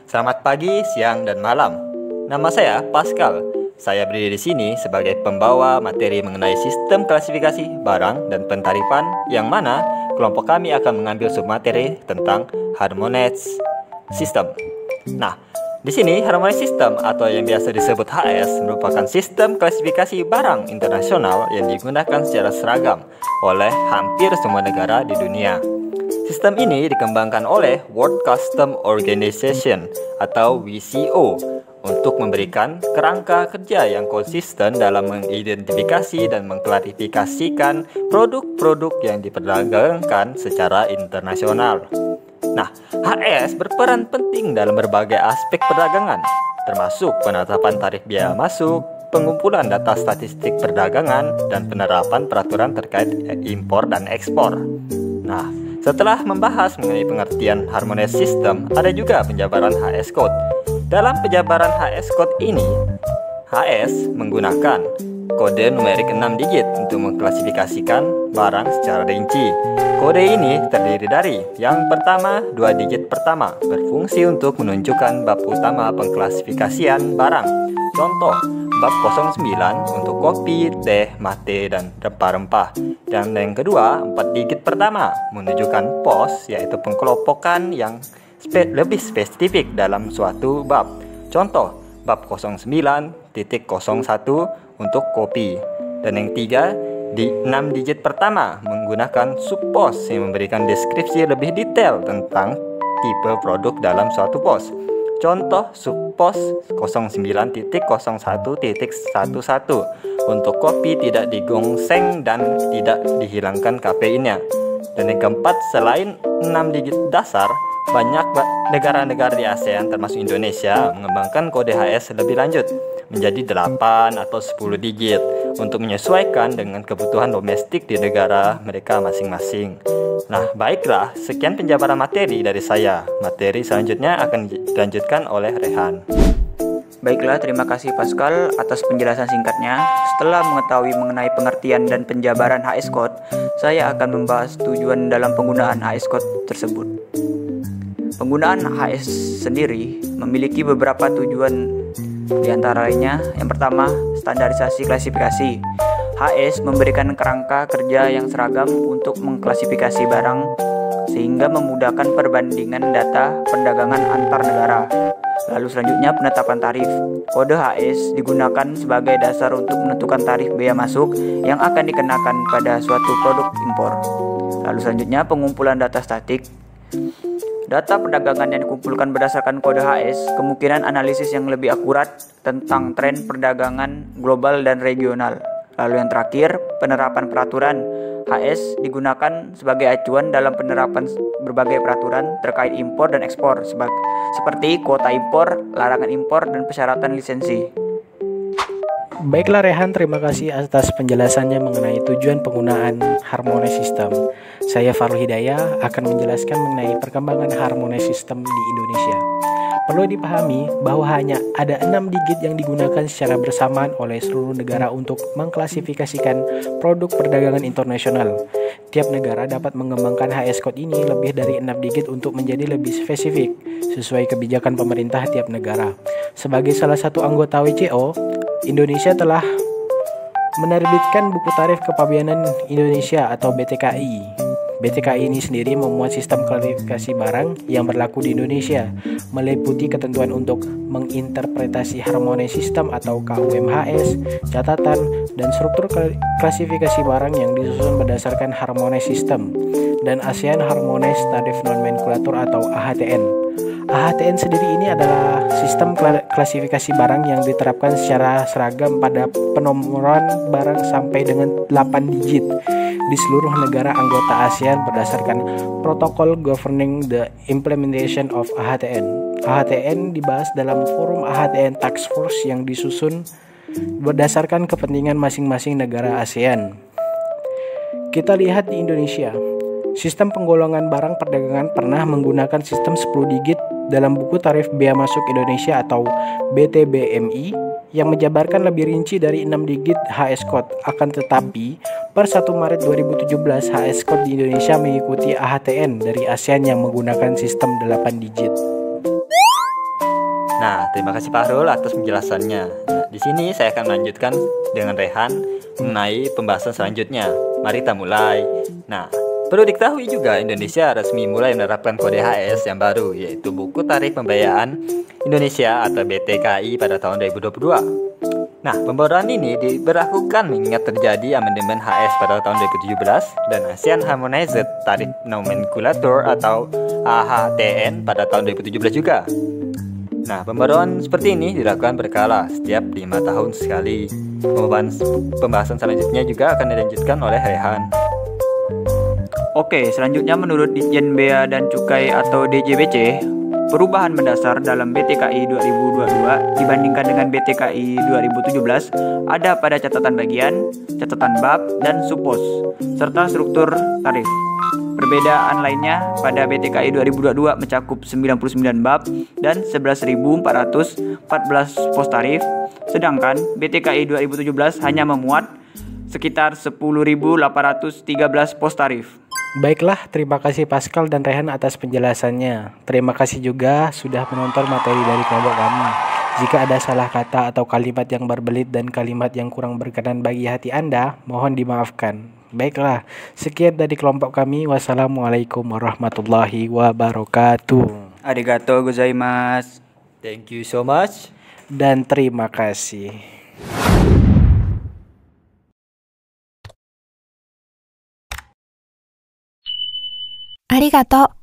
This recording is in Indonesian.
Selamat pagi, siang, dan malam. Nama saya Pascal. Saya berdiri di sini sebagai pembawa materi mengenai sistem klasifikasi barang dan pentarifan, yang mana kelompok kami akan mengambil submateri tentang harmonized system. Nah, di sini harmonized system atau yang biasa disebut HS merupakan sistem klasifikasi barang internasional yang digunakan secara seragam oleh hampir semua negara di dunia. Sistem ini dikembangkan oleh World Customs Organization atau WCO untuk memberikan kerangka kerja yang konsisten dalam mengidentifikasi dan mengklasifikasikan produk-produk yang diperdagangkan secara internasional. Nah, HS berperan penting dalam berbagai aspek perdagangan, termasuk penetapan tarif biaya masuk, pengumpulan data statistik perdagangan, dan penerapan peraturan terkait impor dan ekspor. Nah, setelah membahas mengenai pengertian harmonized system, ada juga penjabaran HS code. Dalam penjabaran HS code ini, HS menggunakan kode numerik 6 digit untuk mengklasifikasikan barang secara rinci. Kode ini terdiri dari yang pertama, 2 digit pertama, berfungsi untuk menunjukkan bab utama pengklasifikasian barang. Contoh, bab 09 untuk kopi, teh, mate, dan rempah-rempah. Dan yang kedua, 4 digit pertama menunjukkan pos, yaitu pengkelompokan yang lebih spesifik dalam suatu bab. Contoh, bab 09.01 untuk kopi. Dan yang tiga, di 6 digit pertama menggunakan subpos yang memberikan deskripsi lebih detail tentang tipe produk dalam suatu pos. Contoh, subpos 09.01.11 untuk kopi tidak digongseng dan tidak dihilangkan kafeinnya. Dan yang keempat, selain 6 digit dasar, banyak negara-negara di ASEAN termasuk Indonesia mengembangkan kode HS lebih lanjut menjadi 8 atau 10 digit untuk menyesuaikan dengan kebutuhan domestik di negara mereka masing-masing. Nah, baiklah, sekian penjabaran materi dari saya. Materi selanjutnya akan dilanjutkan oleh Rehan. Baiklah, terima kasih Pascal atas penjelasan singkatnya. Setelah mengetahui mengenai pengertian dan penjabaran HS code, saya akan membahas tujuan dalam penggunaan HS code tersebut. Penggunaan HS sendiri memiliki beberapa tujuan, di antara lainnya yang pertama, standarisasi klasifikasi. HS memberikan kerangka kerja yang seragam untuk mengklasifikasi barang sehingga memudahkan perbandingan data perdagangan antar negara. Lalu selanjutnya, penetapan tarif. Kode HS digunakan sebagai dasar untuk menentukan tarif bea masuk yang akan dikenakan pada suatu produk impor. Lalu selanjutnya, pengumpulan data statik. Data perdagangan yang dikumpulkan berdasarkan kode HS kemungkinan analisis yang lebih akurat tentang tren perdagangan global dan regional. Lalu yang terakhir, penerapan peraturan. HS digunakan sebagai acuan dalam penerapan berbagai peraturan terkait impor dan ekspor seperti kuota impor, larangan impor, dan persyaratan lisensi. Baiklah Rehan, terima kasih atas penjelasannya mengenai tujuan penggunaan harmonized system. Saya Farul Hidayah akan menjelaskan mengenai perkembangan harmonized system di Indonesia. Perlu dipahami bahwa hanya ada 6 digit yang digunakan secara bersamaan oleh seluruh negara untuk mengklasifikasikan produk perdagangan internasional. Tiap negara dapat mengembangkan HS code ini lebih dari 6 digit untuk menjadi lebih spesifik sesuai kebijakan pemerintah tiap negara. Sebagai salah satu anggota WCO, Indonesia telah menerbitkan Buku Tarif Kepabeanan Indonesia atau BTKI. BTKI ini sendiri memuat sistem klasifikasi barang yang berlaku di Indonesia, meliputi ketentuan untuk menginterpretasi harmonized system atau KUMHS, catatan, dan struktur klasifikasi barang yang disusun berdasarkan harmonized system, dan ASEAN Harmonized Tariff Nomenclature atau AHTN. AHTN sendiri ini adalah sistem klasifikasi barang yang diterapkan secara seragam pada penomoran barang sampai dengan 8 digit di seluruh negara anggota ASEAN berdasarkan Protocol Governing the Implementation of AHTN. AHTN dibahas dalam forum AHTN Task Force yang disusun berdasarkan kepentingan masing-masing negara ASEAN. Kita lihat di Indonesia. Sistem penggolongan barang perdagangan pernah menggunakan sistem 10 digit dalam Buku Tarif Bea Masuk Indonesia atau BTBMI yang menjabarkan lebih rinci dari 6 digit HS Code. Akan tetapi, per 1 Maret 2017 HS Code di Indonesia mengikuti AHTN dari ASEAN yang menggunakan sistem 8 digit. Nah, terima kasih Pak Rul atas penjelasannya. Nah, di sini saya akan melanjutkan dengan Rehan mengenai pembahasan selanjutnya. Mari kita mulai. Nah, perlu diketahui juga Indonesia resmi mulai menerapkan kode HS yang baru, yaitu Buku Tarif Pembayaran Indonesia atau BTKI pada tahun 2022. Nah, pembaruan ini diberlakukan mengingat terjadi amandemen HS pada tahun 2017 dan ASEAN Harmonized Tarif Nomenclature atau AHTN pada tahun 2017 juga. Nah, pembaruan seperti ini dilakukan berkala setiap 5 tahun sekali. Pembahasan selanjutnya juga akan dilanjutkan oleh Rehan. Oke, selanjutnya menurut Ditjen Bea dan Cukai atau DJBC, perubahan mendasar dalam BTKI 2022 dibandingkan dengan BTKI 2017 ada pada catatan bagian, catatan bab, dan subpos, serta struktur tarif. Perbedaan lainnya pada BTKI 2022 mencakup 99 bab dan 11.414 pos tarif, sedangkan BTKI 2017 hanya memuat sekitar 10.813 pos tarif. Baiklah, terima kasih Pascal dan Rehan atas penjelasannya. Terima kasih juga sudah menonton materi dari kelompok kami. Jika ada salah kata atau kalimat yang berbelit dan kalimat yang kurang berkenan bagi hati Anda, mohon dimaafkan. Baiklah, sekian dari kelompok kami. Wassalamualaikum warahmatullahi wabarakatuh. Arigatou gozaimasu. Thank you so much. Dan terima kasih. Arigatou.